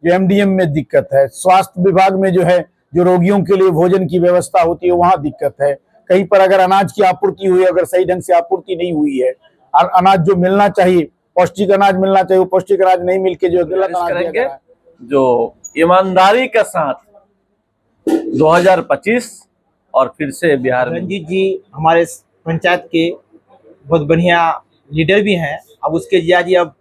जो एमडीएम में दिक्कत है, स्वास्थ्य विभाग में जो है जो रोगियों के लिए भोजन की व्यवस्था होती है वहां दिक्कत है, कहीं पर अगर अनाज की आपूर्ति हुई अगर सही ढंग से आपूर्ति नहीं हुई है, अनाज जो मिलना चाहिए पौष्टिक अनाज मिलना चाहिए वो पौष्टिक अनाज नहीं मिलके जो गलत अनाज दिया जा रहा है। जो ईमानदारी के साथ 2025 और फिर से बिहार में रंजीत जी हमारे पंचायत के बहुत बढ़िया लीडर भी हैं। अब उसके जिया जी अब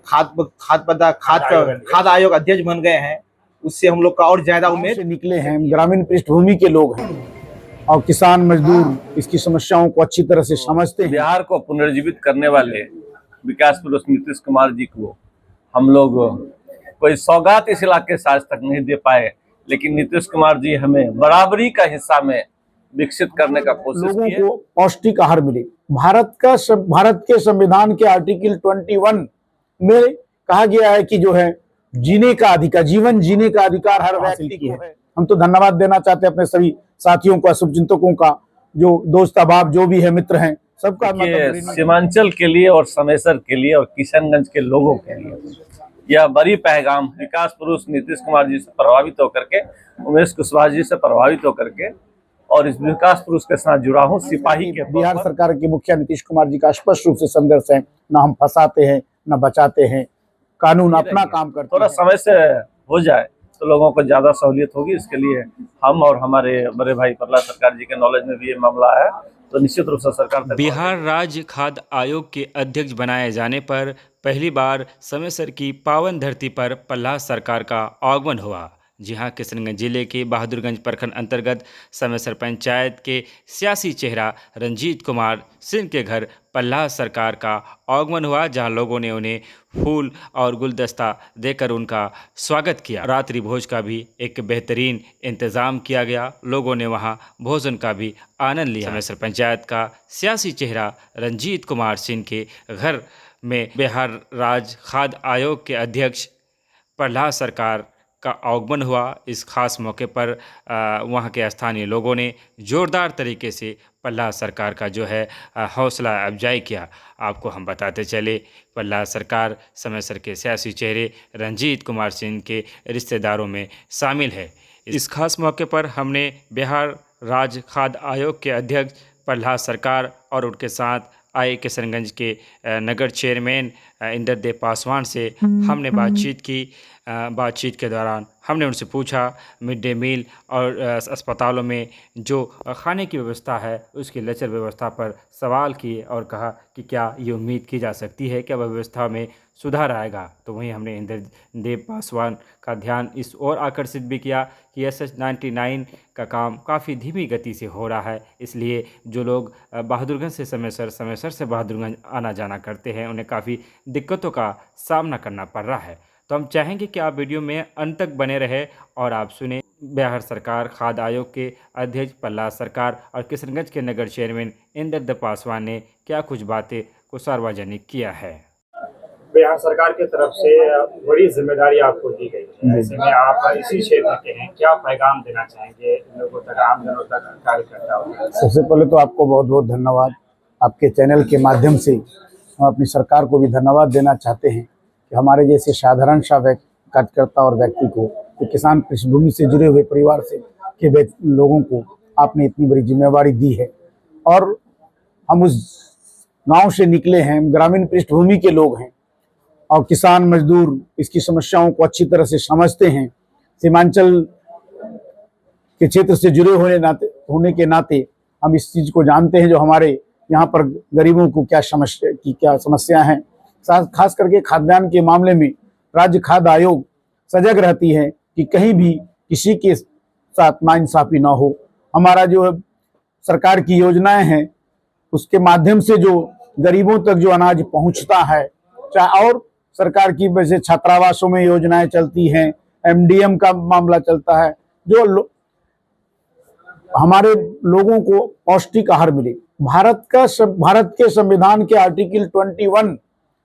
खाद आयोग अध्यक्ष बन गए हैं। उससे हम लोग का और ज्यादा उम्मीद से निकले हैं, ग्रामीण पृष्ठभूमि के लोग हैं और किसान मजदूर इसकी समस्याओं को अच्छी तरह से समझते हैं। बिहार को पुनर्जीवित करने वाले विकास पुरुष नीतीश कुमार जी को हम लोग कोई सौगात इस इलाके से आज तक नहीं दे पाए, लेकिन नीतीश कुमार जी हमें बराबरी का हिस्सा में विकसित करने का कोशिश लोगों को पौष्टिक आहार मिले। भारत के संविधान के आर्टिकल 21 में कहा गया है कि जो है जीने का अधिकार, जीवन जीने का अधिकार हर व्यक्ति को है। हम तो धन्यवाद देना चाहते हैं अपने सभी साथियों का, शुभचिंतकों का, जो दोस्त अहबाब जो भी है मित्र हैं सबका। सीमांचल के लिए और समेसर के लिए और किशनगंज के लोगों के लिए यह बड़ी पैगाम विकास पुरुष नीतीश कुमार जी से प्रभावित होकर के, उमेश कुशवाहा जी से प्रभावित होकर के और इस विकास पुरुष के साथ जुड़ा हूँ सिपाही के। बिहार सरकार के मुखिया नीतीश कुमार जी का स्पष्ट रूप से संघर्ष है, ना हम फंसाते हैं ना बचाते हैं, कानून अपना काम करते हैं। थोड़ा समय से हो जाए तो लोगों को ज्यादा सहूलियत होगी। इसके लिए हम और हमारे बड़े भाई प्रहलाद सरकार जी के नॉलेज में भी ये मामला है, तो निश्चित रूप से सरकार बिहार राज्य खाद्य आयोग के अध्यक्ष बनाए जाने पर पहली बार समेसर की पावन धरती पर प्रहलाद सरकार का आगमन हुआ। जी हाँ, किशनगंज जिले के बहादुरगंज प्रखंड अंतर्गत समेसर पंचायत के सियासी चेहरा रंजीत कुमार सिंह के घर प्रहलाद सरकार का आगमन हुआ, जहां लोगों ने उन्हें फूल और गुलदस्ता देकर उनका स्वागत किया। रात्रि भोज का भी एक बेहतरीन इंतज़ाम किया गया, लोगों ने वहां भोजन का भी आनंद लिया। समेसर पंचायत का सियासी चेहरा रंजीत कुमार सिंह के घर में बिहार राज्य खाद्य आयोग के अध्यक्ष प्रहलाद सरकार का आगमन हुआ। इस खास मौके पर वहाँ के स्थानीय लोगों ने जोरदार तरीके से प्रहलाद सरकार का जो है हौसला अफजाई किया। आपको हम बताते चले, प्रहलाद सरकार समेसर के सियासी चेहरे रंजीत कुमार सिंह के रिश्तेदारों में शामिल है। इस खास मौके पर हमने बिहार राज्य खाद्य आयोग के अध्यक्ष प्रहलाद सरकार और उनके साथ आए किशनगंज के नगर चेयरमैन इंद्रदेव पासवान से हमने बातचीत की। बातचीत के दौरान हमने उनसे पूछा मिड डे मील और अस्पतालों में जो खाने की व्यवस्था है उसकी लचर व्यवस्था पर सवाल किए और कहा कि क्या ये उम्मीद की जा सकती है कि वह व्यवस्था में सुधार आएगा। तो वहीं हमने इंद्रदेव पासवान का ध्यान इस ओर आकर्षित भी किया कि SS99 का काम काफ़ी धीमी गति से हो रहा है, इसलिए जो लोग बहादुरगंज से समेसर, समेसर से बहादुरगंज आना जाना करते हैं उन्हें काफ़ी दिक्कतों का सामना करना पड़ रहा है। तो हम चाहेंगे कि आप वीडियो में अंत तक बने रहे और आप सुने बिहार सरकार खाद्य आयोग के अध्यक्ष प्रहलाद सरकार और किशनगंज के नगर चेयरमैन इंद्रदेव पासवान ने क्या कुछ बातें को सार्वजनिक किया है। बिहार सरकार की तरफ से बड़ी जिम्मेदारी आपको दी गई है, ऐसे में आप इसी क्षेत्र के हैं, क्या पैगाम देना चाहेंगे लोगों तक, आम जनों तक, कार्यकर्ताओं? सबसे पहले तो आपको बहुत बहुत धन्यवाद। आपके चैनल के माध्यम से हम अपनी सरकार को भी धन्यवाद देना चाहते हैं कि हमारे जैसे साधारण सा कार्यकर्ता और व्यक्ति को, कि किसान पृष्ठभूमि से जुड़े हुए परिवार से के लोगों को आपने इतनी बड़ी जिम्मेवारी दी है। और हम उस गांव से निकले हैं, ग्रामीण पृष्ठभूमि के लोग हैं और किसान मजदूर इसकी समस्याओं को अच्छी तरह से समझते हैं। सीमांचल के क्षेत्र से जुड़े होने के नाते हम इस चीज़ को जानते हैं जो हमारे यहाँ पर गरीबों को क्या समस्या हैं। खास करके खाद्यान्न के मामले में राज्य खाद्य आयोग सजग रहती है कि कहीं भी किसी के साथ नाइंसाफी ना हो। हमारा जो सरकार की योजनाएं हैं उसके माध्यम से जो गरीबों तक जो अनाज पहुंचता है, चाहे और सरकार की वैसे छात्रावासों में योजनाएं चलती हैं, एमडीएम का मामला चलता है, जो हमारे लोगों को पौष्टिक आहार मिले। भारत के संविधान के आर्टिकल 21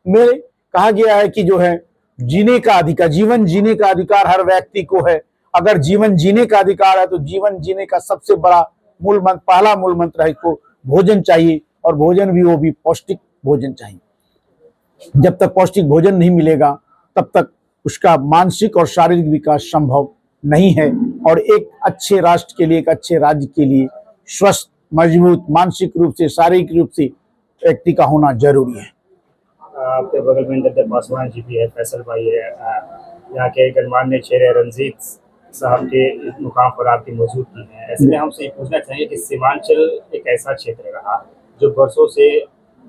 में कहा गया है कि जो है जीने का अधिकार, जीवन जीने का अधिकार हर व्यक्ति को है। अगर जीवन जीने का अधिकार है तो जीवन जीने का सबसे बड़ा पहला मूल मंत्र है इसको भोजन चाहिए, और भोजन भी पौष्टिक भोजन चाहिए। जब तक पौष्टिक भोजन नहीं मिलेगा तब तक उसका मानसिक और शारीरिक विकास संभव नहीं है। और एक अच्छे राष्ट्र के लिए, एक अच्छे राज्य के लिए स्वस्थ, मजबूत, मानसिक रूप से, शारीरिक रूप से व्यक्ति का होना जरूरी है। आपके बगल में इंद्रदेव पासवान जी भी है, फैसल भाई है, यहाँ के गणमान्य चेहरे रंजीत साहब के इस मुकाम पर आपकी मौजूदगी है। ऐसे में हमसे ये पूछना चाहेंगे कि सीमांचल एक ऐसा क्षेत्र रहा जो वर्षों से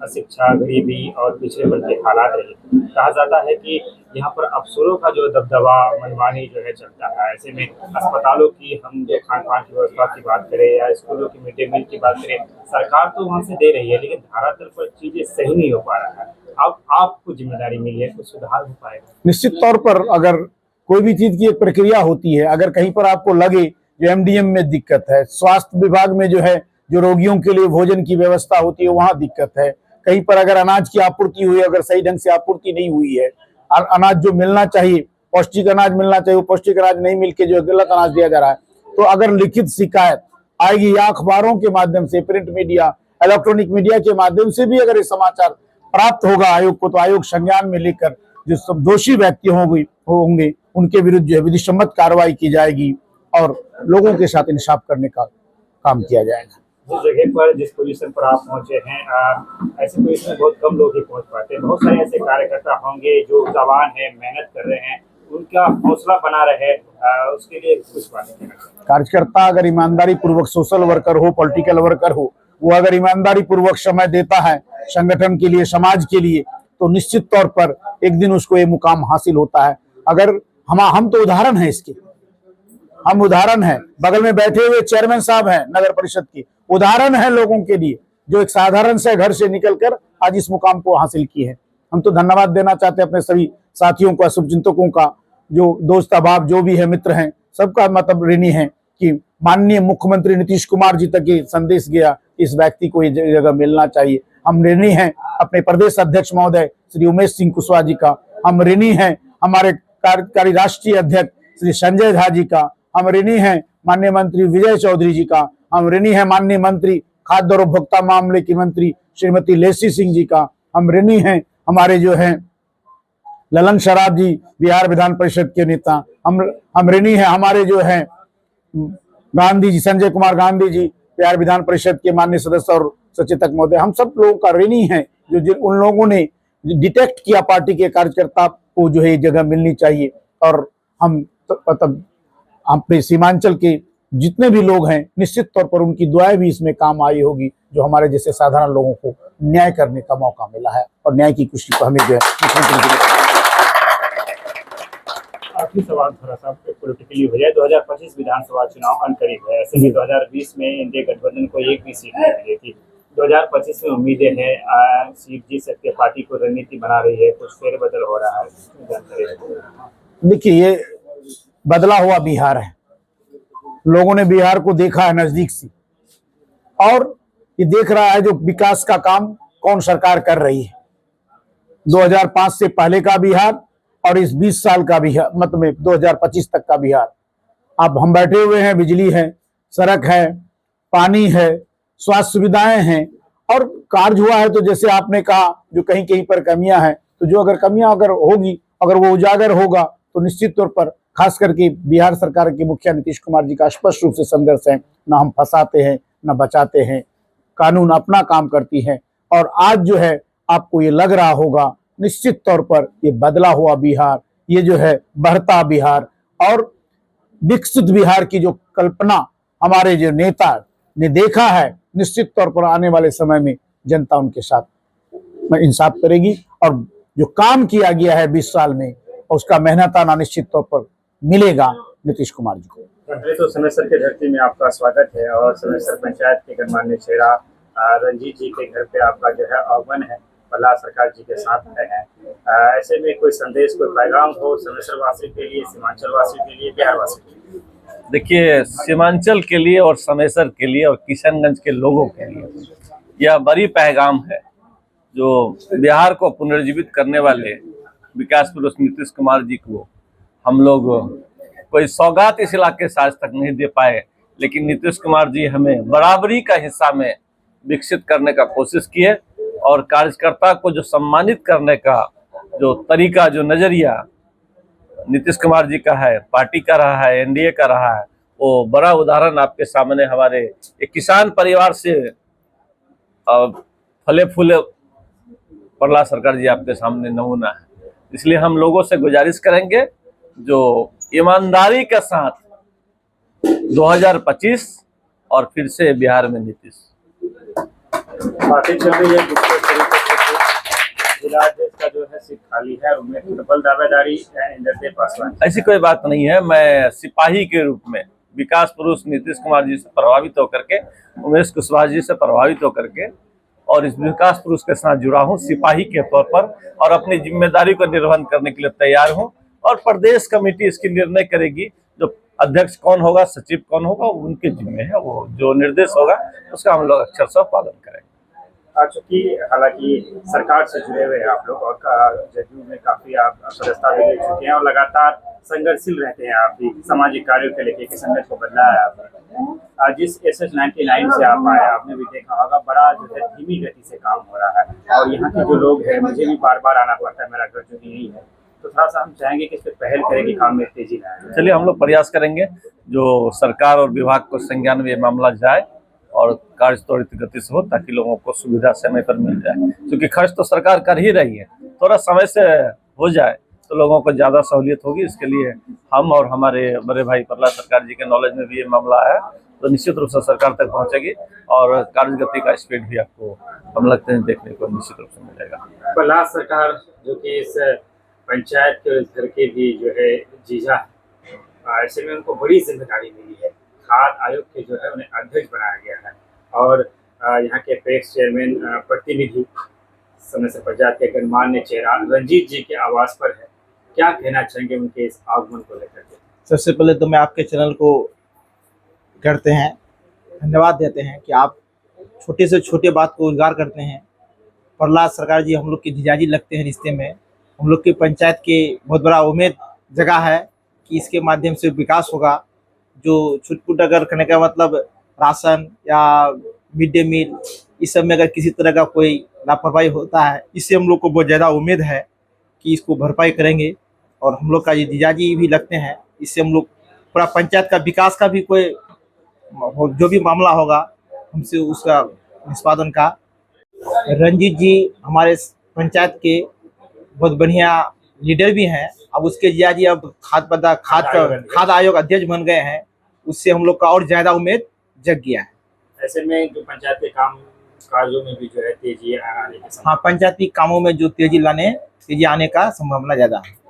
अशिक्षा, गरीबी और पिछड़ेपन के हालात रहे। कहा जाता है कि यहाँ पर अफसरों का जो दबदबा, मनमानी जो है चलता है। ऐसे में अस्पतालों की हम जो खान पान की व्यवस्था की बात करें या स्कूलों की मिड डे मील की बात करें, सरकार तो वहाँ से दे रही है, लेकिन धरातल पर चीजें सही नहीं हो पा रहा है। अब आपको जिम्मेदारी मिली है, कुछ सुधार हो पाएगा? निश्चित तौर पर अगर कोई भी चीज की एक प्रक्रिया होती है, अगर कहीं पर आपको लगे जो एमडीएम में दिक्कत है, स्वास्थ्य विभाग में जो है जो रोगियों के लिए भोजन की व्यवस्था होती है वहां दिक्कत है, कहीं पर अगर अनाज की आपूर्ति हुई, अगर सही ढंग से आपूर्ति नहीं हुई है, अनाज जो मिलना चाहिए, पौष्टिक अनाज मिलना चाहिए, वो पौष्टिक अनाज नहीं मिलके जो गलत अनाज दिया जा रहा है, तो अगर लिखित शिकायत आएगी या अखबारों के माध्यम से, प्रिंट मीडिया, इलेक्ट्रॉनिक मीडिया के माध्यम से भी अगर ये समाचार प्राप्त होगा आयोग को, तो आयोग संज्ञान में लेकर जो सब दोषी व्यक्ति होंगे उनके विरुद्ध जो है विधिसम्मत कार्रवाई की जाएगी और लोगों के साथ इंसाफ करने का काम किया जाएगा। जिस जगह पर, जिस पोजीशन पर आप पहुंचे हैं, ऐसे पोजीशन में बहुत कम लोग ही पहुंच पाते हैं। बहुत सारे ऐसे कार्यकर्ता होंगे जो जवान हैं, मेहनत कर रहे हैं, उनका हौसला बना रहे, उसके लिए कुछ बातें कहना चाहिए। कार्यकर्ता अगर ईमानदारी पूर्वक सोशल वर्कर हो, पॉलिटिकल वर्कर हो, वो अगर ईमानदारी पूर्वक समय देता है संगठन के लिए, समाज के लिए, तो निश्चित तौर पर एक दिन उसको ये मुकाम हासिल होता है। अगर हम तो उदाहरण हैं इसके, हम उदाहरण हैं। बगल में बैठे हुए चेयरमैन साहब हैं नगर परिषद के, उदाहरण है लोगों के लिए जो एक साधारण से घर से निकलकर आज इस मुकाम को हासिल की है। हम तो धन्यवाद देना चाहते हैं अपने सभी साथियों का, शुभचिंतकों का, जो दोस्त अहबाब जो भी है, मित्र हैं, सबका मतलब ऋणी है कि माननीय मुख्यमंत्री नीतीश कुमार जी तक ये संदेश गया, इस व्यक्ति को ये जगह मिलना चाहिए। हम ऋणी हैं अपने प्रदेश अध्यक्ष महोदय श्री उमेश सिंह कुशवाहा जी का, हम ऋणी हैं हमारे कार्यकारी राष्ट्रीय अध्यक्ष श्री संजय झा जी का, हम ऋणी हैं माननीय मंत्री विजय चौधरी जी का, हम ऋणी हैं माननीय मंत्री खाद्य और उपभोक्ता मामले की मंत्री श्रीमती लेसी सिंह जी का, हम ऋणी हैं हमारे जो हैं ललन शराब जी बिहार विधान परिषद के नेता, हम ऋणी हैं हमारे जो हैं गांधी जी, संजय कुमार गांधी जी बिहार विधान परिषद के माननीय सदस्य और सचेतक महोदय। हम सब लोगों का ऋणी है जो उन लोगों ने डिटेक्ट किया पार्टी के कार्यकर्ता को जो है जगह मिलनी चाहिए। और हम मतलब अपने सीमांचल के जितने भी लोग हैं, निश्चित तौर पर उनकी दुआएं भी इसमें काम आई होगी, जो हमारे जैसे साधारण लोगों को न्याय करने का मौका मिला है और न्याय की खुशी को हमें जो है। आखिरी सवाल थोड़ा सा पॉलिटिकली हो जाए। 2025 विधानसभा चुनाव करीब है। ऐसे में 2020 में इंडिया गठबंधन को एक भी सीट नहीं मिली थी। 2025 में उम्मीदें हैं सीट जीत सकती है, पार्टी को रणनीति बना रही है, कुछ फेरबदल हो रहा है। देखिए, ये बदला हुआ बिहार है, लोगों ने बिहार को देखा है नजदीक से और ये देख रहा है जो विकास का काम कौन सरकार कर रही है। 2005 से पहले का बिहार और इस 20 साल का बिहार, मतलब 2025 तक का बिहार। अब हम बैठे हुए हैं, बिजली है, सड़क है, पानी है, स्वास्थ्य सुविधाएं हैं और कार्य हुआ है। तो जैसे आपने कहा जो कहीं कहीं पर कमियां हैं, तो जो अगर कमियां अगर होगी, अगर वो उजागर होगा, तो निश्चित तौर पर खास करके बिहार सरकार के मुखिया नीतीश कुमार जी का स्पष्ट रूप से संघर्ष है। ना हम फंसाते हैं, ना बचाते हैं, कानून अपना काम करती है। और आज जो है आपको ये लग रहा होगा निश्चित तौर पर ये बदला हुआ बिहार, ये जो है बढ़ता बिहार और विकसित बिहार की जो कल्पना हमारे जो नेता ने देखा है, निश्चित तौर पर आने वाले समय में जनता उनके साथ इंसाफ करेगी और जो काम किया गया है 20 साल में उसका मेहनताना निश्चित तौर पर मिलेगा नीतीश कुमार जी को। पहले तो समेसर के धरती में आपका स्वागत है और समेसर पंचायत के गणमान्य चेहरा रंजीत जी के घर पे आपका जो है आगमन है, पल्ला सरकार जी के साथ है। ऐसे में कोई संदेश, कोई पैगाम हो समेसर वासी के लिए, सीमांचल वासी के लिए, बिहार वासी के लिए? देखिए, सीमांचल के लिए और समेसर के लिए और किशनगंज के लोगों के लिए यह बड़ी पैगाम है जो बिहार को पुनर्जीवित करने वाले विकास पुरुष नीतीश कुमार जी को हम लोग कोई सौगात इस इलाके से आज तक नहीं दे पाए, लेकिन नीतीश कुमार जी हमें बराबरी का हिस्सा में विकसित करने का कोशिश किए और कार्यकर्ता को जो सम्मानित करने का जो तरीका, जो नज़रिया नीतीश कुमार जी का है, पार्टी का रहा है, एनडीए का रहा है, वो बड़ा उदाहरण आपके सामने हमारे एक किसान परिवार से फले फूले प्रहलाद सरकार जी आपके सामने नमूना है। इसलिए हम लोगों से गुजारिश करेंगे जो ईमानदारी के साथ 2025 और फिर से बिहार में नीतीश। बातें चल रही है जिस तरीके से जिला अध्यक्ष का जो है सीट खाली है, उनमें डबल दावेदारी इंद्रदेव पासवान। ऐसी कोई बात नहीं है। मैं सिपाही के रूप में विकास पुरुष नीतीश कुमार जी से प्रभावित होकर के, उमेश कुशवाहा जी से प्रभावित होकर के और इस विकास पुरुष के साथ जुड़ा हूं सिपाही के तौर पर, और अपनी जिम्मेदारी को निर्वहन करने के लिए तैयार हूं। और प्रदेश कमेटी इसकी निर्णय करेगी, जो अध्यक्ष कौन होगा, सचिव कौन होगा, उनके जिम्मे है। वो जो निर्देश होगा उसका हम लोग अक्षरशः पालन करेंगे। चूंकि हालांकि सरकार से जुड़े हुए हैं आप लोग और जदयू में काफी आप सदस्यता भी ले चुके हैं और लगातार संघर्षशील रहते हैं, आप भी सामाजिक कार्यों के लेके कि संघर्ष को बदला है आपने। जिस SS99 से आप आए, आपने भी देखा होगा बड़ा जो है धीमी गति से काम हो रहा है और यहाँ के जो लोग हैं, मुझे भी बार बार आना पड़ता है, मेरा घर जो यही है, तो थोड़ा सा हम चाहेंगे कि इस पर पहल करें कि काम में तेजी लाए। चलिए हम लोग प्रयास करेंगे जो सरकार और विभाग को संज्ञान में ये मामला जाए और कार्य त्वरित गति से हो, ताकि लोगों को सुविधा समय पर मिल जाए। क्योंकि खर्च तो सरकार कर ही रही है, थोड़ा समय से हो जाए तो लोगों को ज़्यादा सहूलियत होगी। इसके लिए हम और हमारे बड़े भाई प्रहलाद सरकार जी के नॉलेज में भी ये मामला है, तो निश्चित रूप से सरकार तक पहुंचेगी और कार्य गति का स्पीड भी आपको हम लगते हैं देखने को निश्चित रूप से मिलेगा। प्रहलाद सरकार जो कि इस पंचायत के घर के भी जो है जीजा है, ऐसे में उनको बड़ी जिम्मेदारी मिली है। खाद्य आयोग के जो है उन्हें अध्यक्ष बनाया गया है और यहाँ के अपेक्स चेयरमैन प्रतिनिधि समस्या पंचायत के गणमान्य चेहरा रंजीत जी के आवास पर है। क्या कहना चाहेंगे उनके इस आगमन को लेकर के? सबसे पहले तो मैं आपके चैनल को करते हैं धन्यवाद देते हैं कि आप छोटे से छोटे बात को उजागर करते हैं। प्रहलाद सरकार जी हम लोग के जीजाजी लगते हैं रिश्ते में। हम लोग के पंचायत के बहुत बड़ा उम्मीद जगह है कि इसके माध्यम से विकास होगा। जो छुटपुट अगर करने का मतलब राशन या मिड डे मील, इस सब में अगर किसी तरह का कोई लापरवाही होता है, इससे हम लोग को बहुत ज़्यादा उम्मीद है कि इसको भरपाई करेंगे। और हम लोग का ये जीजाजी भी लगते हैं, इससे हम लोग पूरा पंचायत का विकास का भी कोई जो भी मामला होगा हमसे उसका निष्पादन का। रंजीत जी हमारे पंचायत के बहुत बढ़िया लीडर भी हैं। अब उसके जीजाजी अब खाद्य आयोग अध्यक्ष बन गए हैं, उससे हम लोग का और ज़्यादा उम्मीद जग गया है। ऐसे में जो पंचायत के काम काजों में भी जो है तेजी आने के हाँ, पंचायती कामों में जो तेजी आने का संभावना ज़्यादा है।